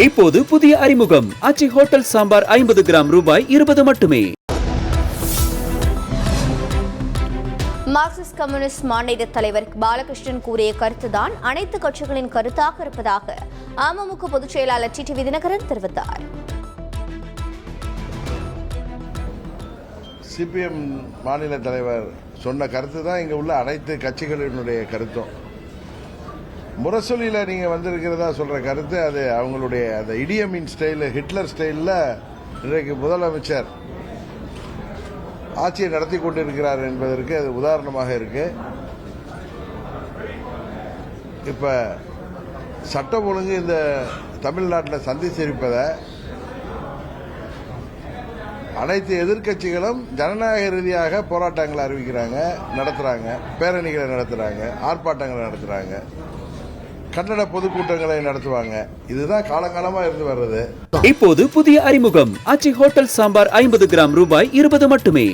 இப்போது புதிய அறிமுகம் ஆச்சி ஹோட்டல் சாம்பார் 50 கிராம் ரூபாய் 20 மட்டுமே. மார்க்சிஸ்ட் கம்யூனிஸ்ட் மாநில தலைவர் பாலகிருஷ்ணன் கூறிய கருத்துதான் அனைத்து கட்சிகளின் கருத்தாக இருப்பதாக அமமுக பொதுச் செயலாளர் டிடிவி தினகரன் தெரிவித்தார். சிபிஎம் மாநில தலைவர் சொன்ன கருத்து தான் இங்க உள்ள அனைத்து கட்சிகளினுடைய கருத்தும். முரசொலியில் நீங்க வந்திருக்கிறதா சொல்ற கருத்து அது அவங்களுடைய அந்த இடியமின் ஸ்டைல், ஹிட்லர் ஸ்டைலில் இன்றைக்கு முதலமைச்சர் ஆட்சியை நடத்தி கொண்டிருக்கிறார் என்பதற்கு அது உதாரணமாக இருக்கு. இப்ப சட்டம் ஒழுங்கு இந்த தமிழ்நாட்டில் சந்திச்சிருப்பதை அனைத்து எதிர்கட்சிகளும் ஜனநாயக ரீதியாக போராட்டங்களை அறிவிக்கிறாங்க, நடத்துறாங்க, பேரணிகளை நடத்துறாங்க, ஆர்ப்பாட்டங்களை நடத்துறாங்க, கன்னட பொதுக்கூட்டங்களை நடத்துவாங்க. இதுதான் காலகாலமா இருந்து வர்றது. இப்போது புதிய அறிமுகம் ஆச்சி ஹோட்டல் சாம்பார் 50 கிராம் ரூபாய் 20 மட்டுமே.